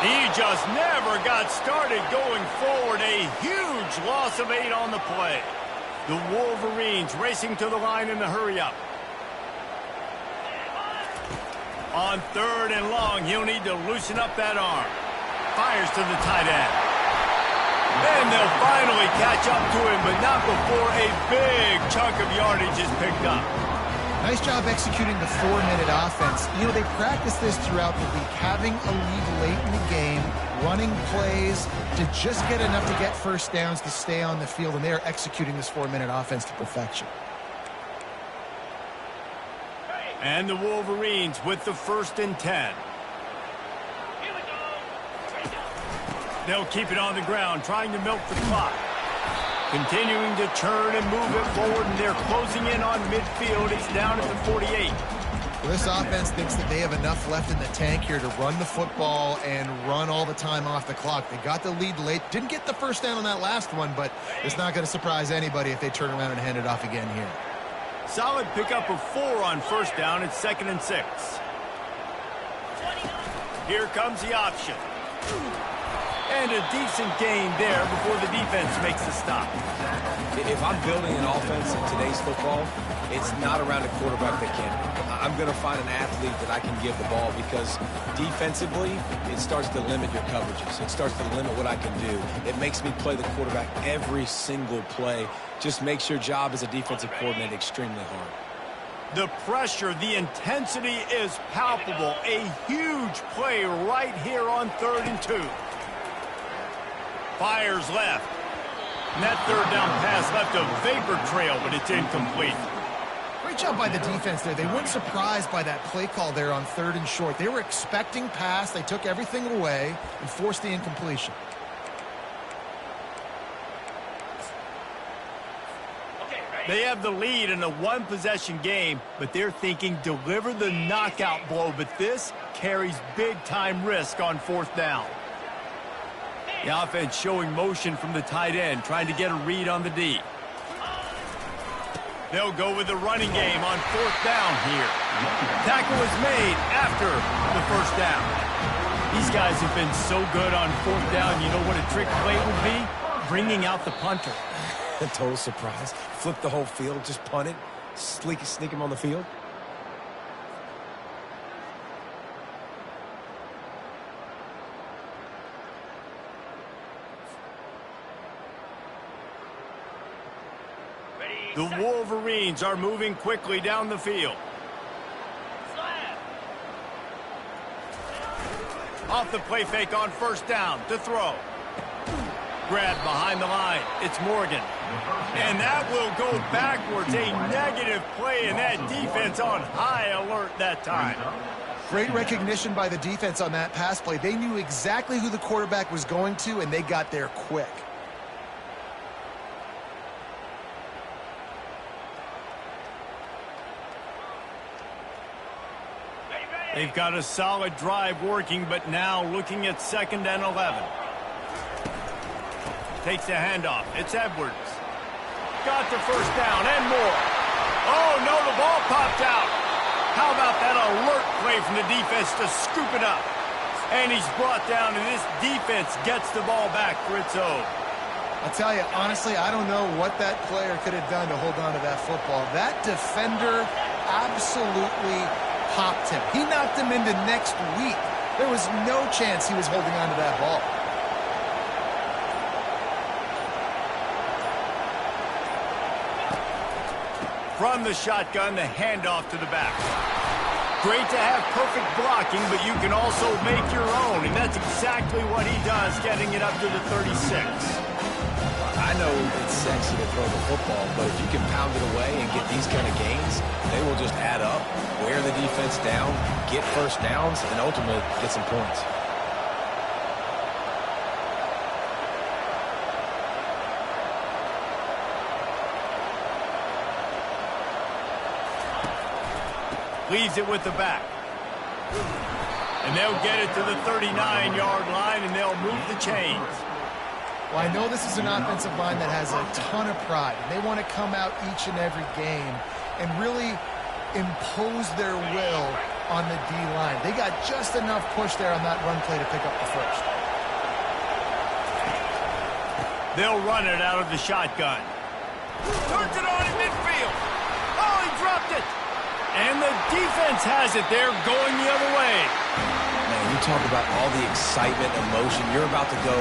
He just never got started going forward. A huge loss of 8 on the play. The Wolverines racing to the line in the hurry-up. On 3rd and long, he'll need to loosen up that arm. Fires to the tight end. And they'll finally catch up to him, but not before a big chunk of yardage is picked up. Nice job executing the 4-minute offense. You know, they practice this throughout the week, having a lead late in the game, running plays to just get enough to get first downs to stay on the field, and they are executing this 4-minute offense to perfection. And the Wolverines with the 1st and 10. They'll keep it on the ground, trying to milk the clock. Continuing to turn and move it forward, and they're closing in on midfield. It's down at the 48. Well, this offense thinks that they have enough left in the tank here to run the football and run all the time off the clock. They got the lead late. Didn't get the first down on that last one, but it's not going to surprise anybody if they turn around and hand it off again here. Solid pickup of 4 on first down. It's 2nd and 6. Here comes the option. And a decent gain there before the defense makes the stop. If I'm building an offense in today's football, it's not around a quarterback that can. I'm going to find an athlete that I can give the ball because defensively, it starts to limit your coverages. It starts to limit what I can do. It makes me play the quarterback every single play. Just makes your job as a defensive coordinator extremely hard. The pressure, the intensity is palpable. A huge play right here on 3rd and 2. Fires left. And that third down pass left a vapor trail, but it's incomplete. Great job by the defense there. They weren't surprised by that play call there on 3rd and short. They were expecting pass. They took everything away and forced the incompletion. They have the lead in a one-possession game, but they're thinking deliver the knockout blow, but this carries big-time risk on 4th down. The offense showing motion from the tight end, trying to get a read on the D. They'll go with the running game on 4th down here. Tackle is made after the 1st down. These guys have been so good on 4th down, you know what a trick play would be? Bringing out the punter. A total surprise. Flip the whole field, just punt it, sneak him on the field. The Wolverines are moving quickly down the field. Off the play fake on 1st down to throw. Grab behind the line. It's Morgan. And that will go backwards. A negative play, and that defense on high alert that time. Great recognition by the defense on that pass play. They knew exactly who the quarterback was going to, and they got there quick. They've got a solid drive working, but now looking at 2nd and 11. Takes the handoff. It's Edwards. Got the 1st down and more. Oh, no, the ball popped out. How about that alert play from the defense to scoop it up? And he's brought down, and this defense gets the ball back for its own. I'll tell you, honestly, I don't know what that player could have done to hold on to that football. That defender absolutely popped him. He knocked him into next week. There was no chance he was holding on to that ball. From the shotgun, the handoff to the back. Great to have perfect blocking, but you can also make your own, and that's exactly what he does, getting it up to the 36. I know it's sexy to throw the football, but if you can pound it away and get these kind of gains, they will just add up, wear the defense down, get 1st downs, and ultimately get some points. Leaves it with the back. And they'll get it to the 39-yard line, and they'll move the chains. Well, I know this is an offensive line that has a ton of pride. They want to come out each and every game and really impose their will on the D-line. They got just enough push there on that run play to pick up the 1st. They'll run it out of the shotgun. Turns it on in midfield. Oh, he dropped it. And the defense has it there, going the other way. Man, you talk about all the excitement, emotion. You're about to go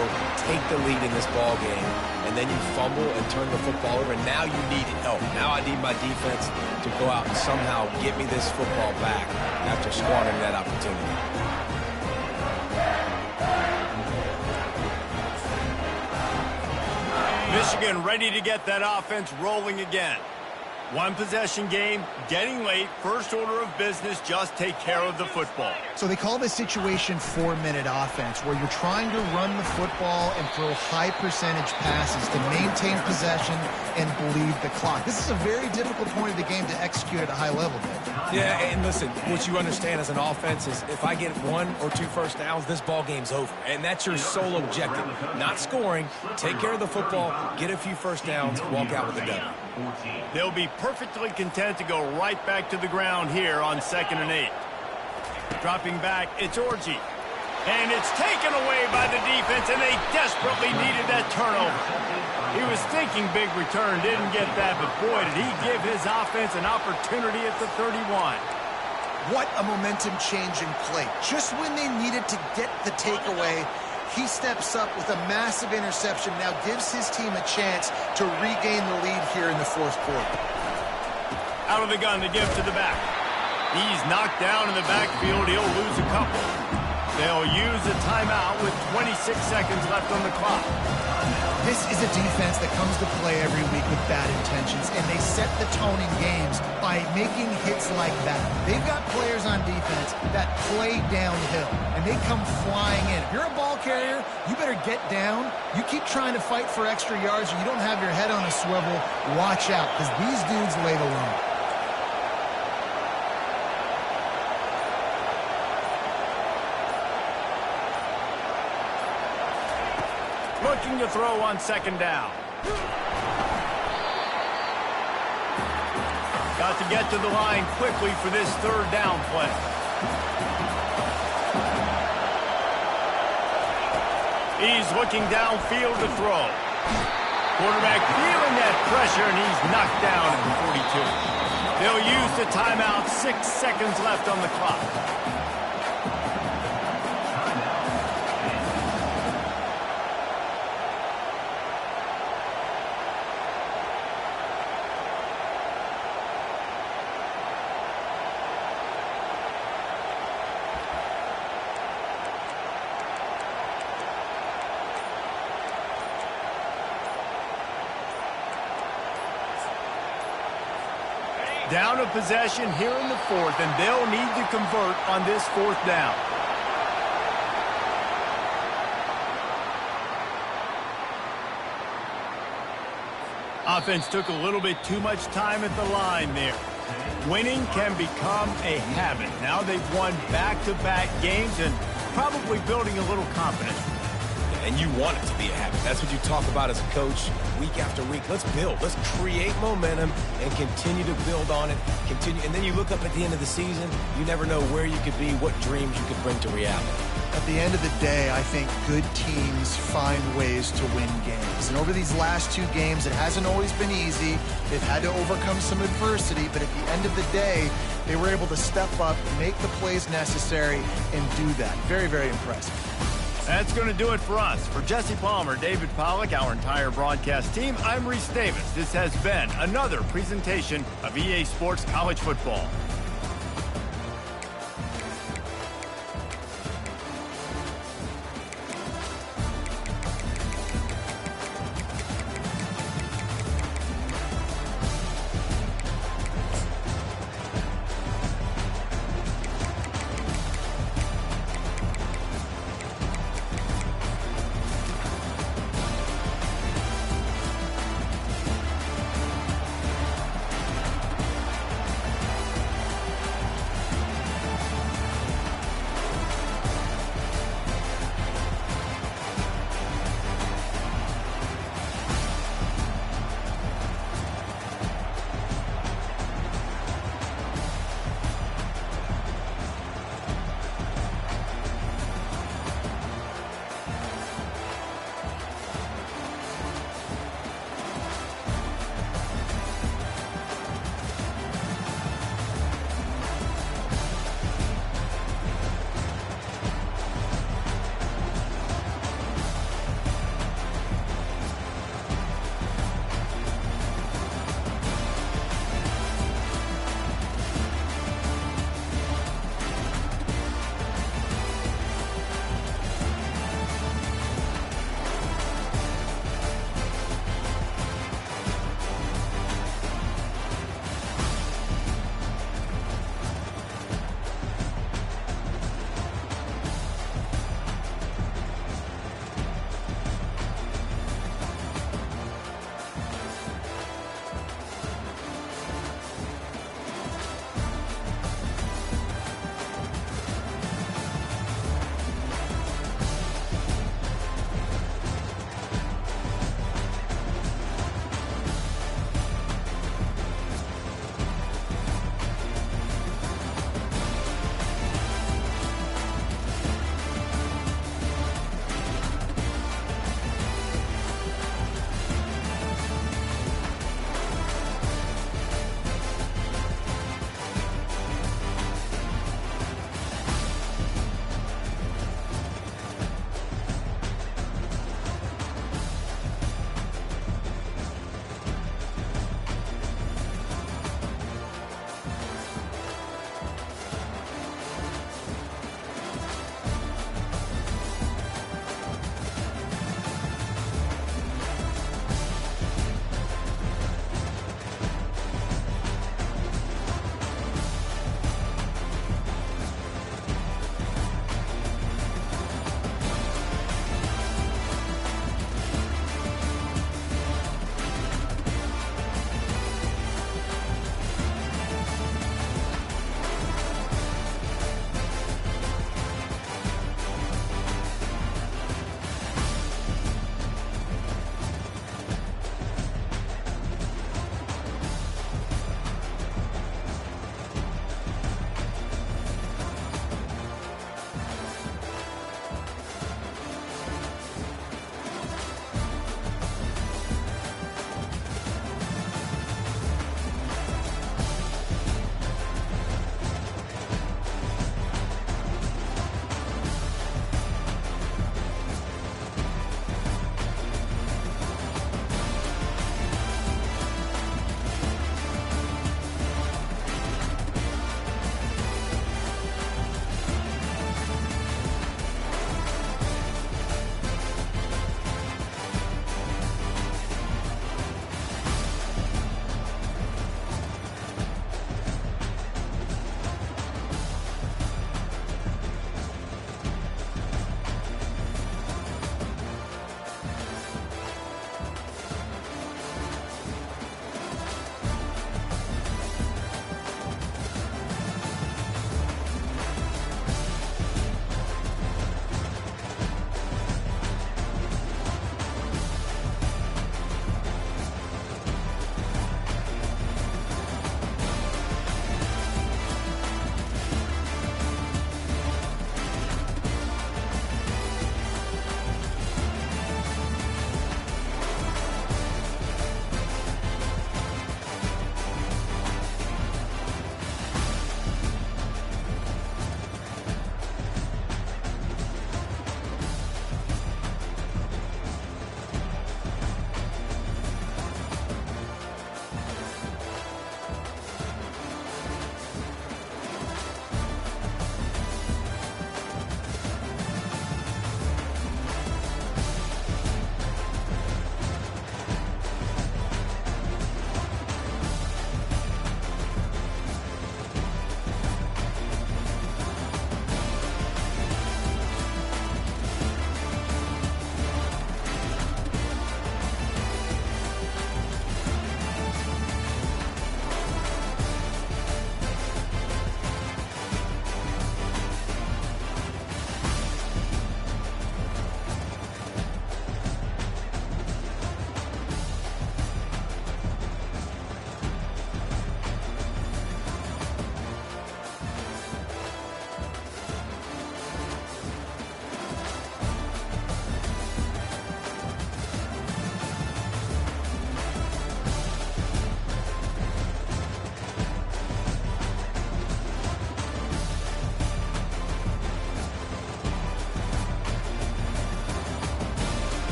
take the lead in this ball game, and then you fumble and turn the football over, and now you need help. Now I need my defense to go out and somehow get me this football back after squandering that opportunity. Michigan ready to get that offense rolling again. One-possession game, getting late, first order of business, just take care of the football. So they call this situation 4-minute offense, where you're trying to run the football and throw high-percentage passes to maintain possession and bleed the clock. This is a very difficult point of the game to execute at a high level, Dave. Yeah, and listen, what you understand as an offense is if I get 1 or 2 first downs, this ball game's over. And that's your sole objective. Not scoring, take care of the football, get a few first downs, walk out with a W. They'll be perfectly content to go right back to the ground here on 2nd and 8. Dropping back, it's Orji. And it's taken away by the defense, and they desperately needed that turnover. He was thinking big return, didn't get that, but boy, did he give his offense an opportunity at the 31. What a momentum-changing play. Just when they needed to get the takeaway, he steps up with a massive interception, now gives his team a chance to regain the lead here in the fourth quarter. Out of the gun to give to the back. He's knocked down in the backfield. He'll lose a couple. They'll use a timeout with 26 seconds left on the clock. This is a defense that comes to play every week with bad intentions, and they set the tone in games by making hits like that. They've got players on defense that play downhill, and they come flying in. If you're a ball carrier, you better get down. You keep trying to fight for extra yards, or you don't have your head on a swivel. Watch out, because these dudes lay the loan. Looking to throw on second down. Got to get to the line quickly for this third down play. He's looking downfield to throw. Quarterback feeling that pressure, and he's knocked down at the 42. They'll use the timeout. 6 seconds left on the clock. Down a possession here in the fourth, and they'll need to convert on this fourth down. Offense took a little bit too much time at the line there. Winning can become a habit. Now they've won back-to-back games and probably building a little confidence. And you want it to be a habit. That's what you talk about as a coach week after week. Let's build. Let's create momentum and continue to build on it. And then you look up at the end of the season, you never know where you could be, what dreams you could bring to reality. At the end of the day, I think good teams find ways to win games. And over these last two games, it hasn't always been easy. They've had to overcome some adversity, but at the end of the day, they were able to step up, make the plays necessary, and do that. Very, very impressive. That's going to do it for us. For Jesse Palmer, David Pollack, our entire broadcast team, I'm Reese Davis. This has been another presentation of EA Sports College Football.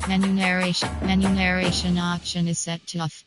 Menu narration option is set to off.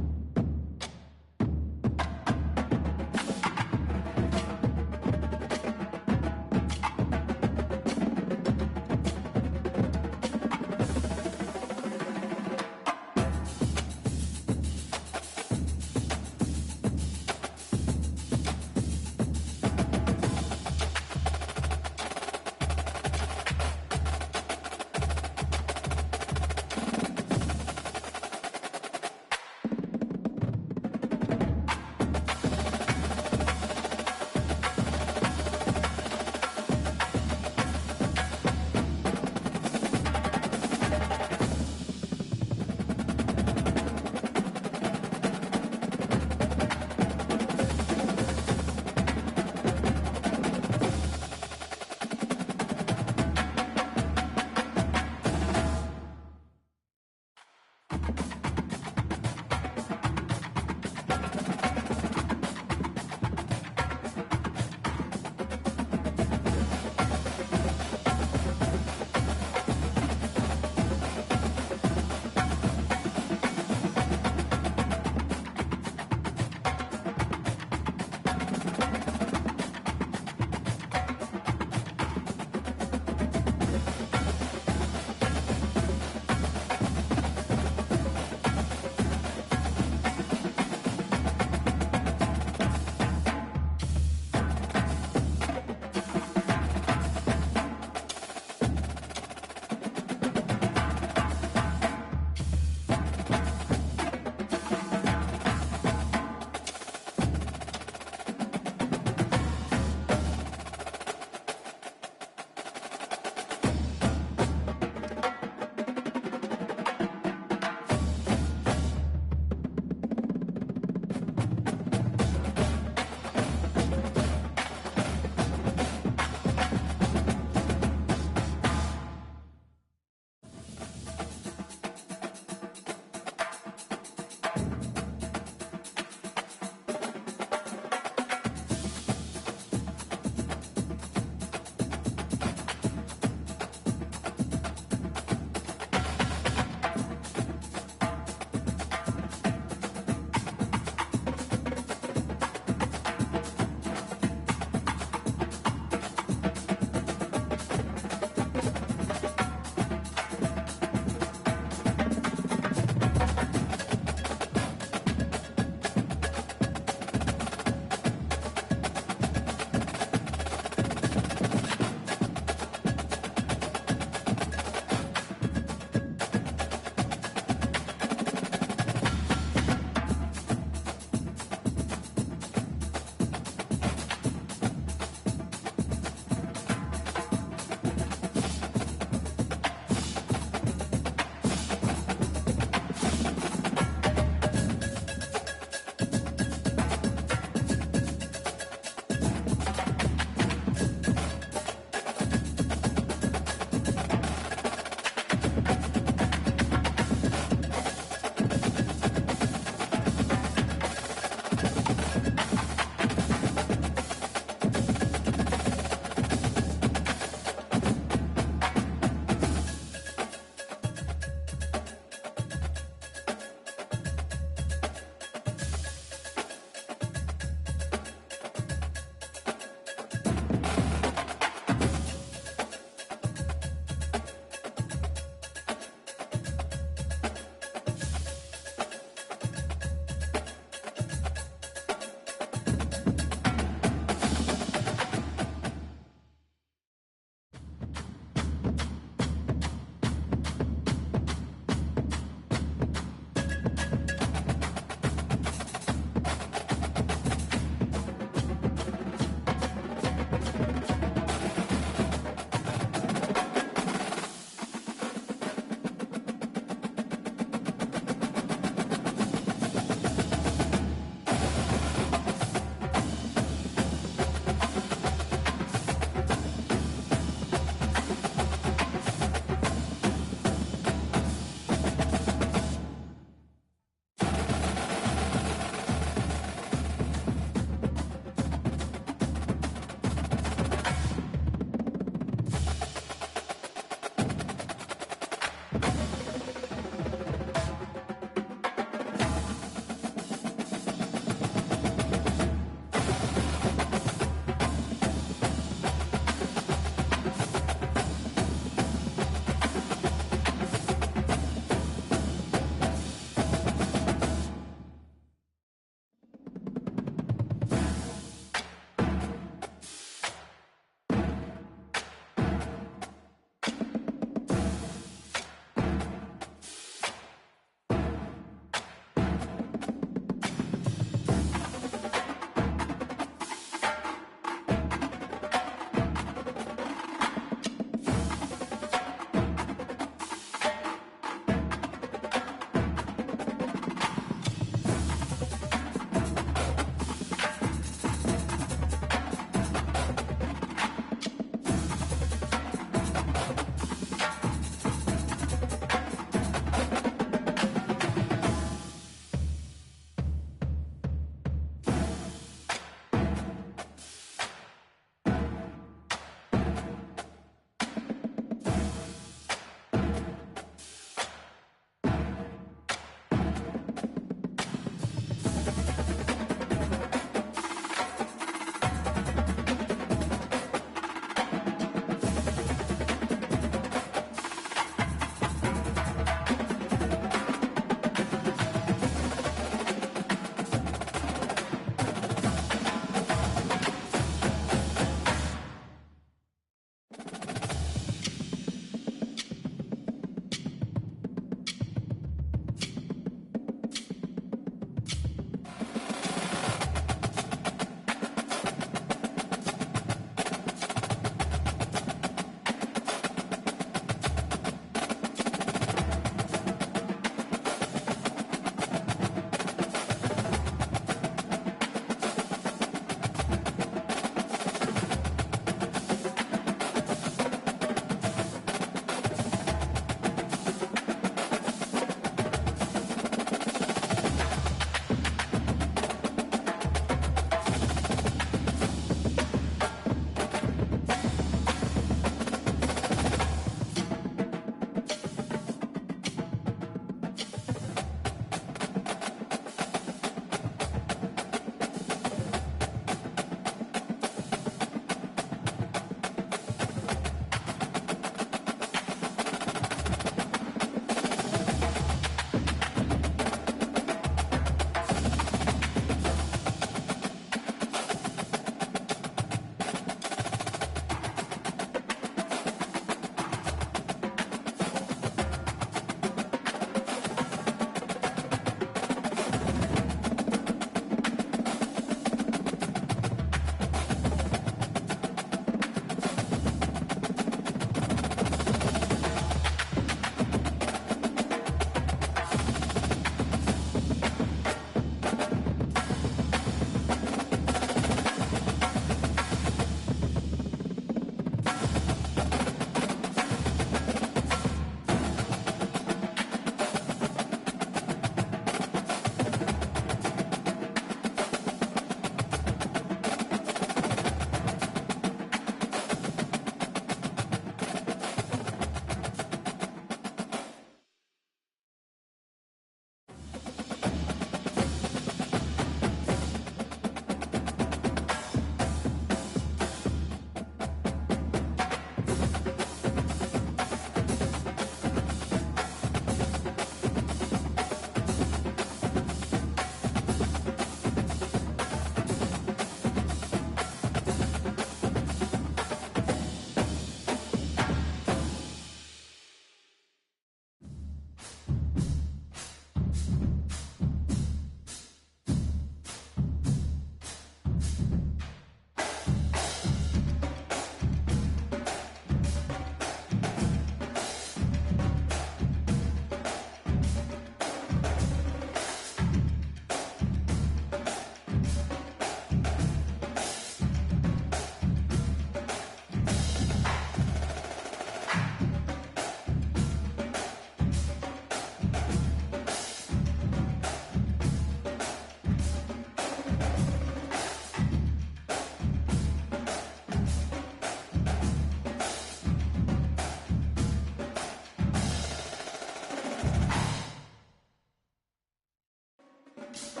it.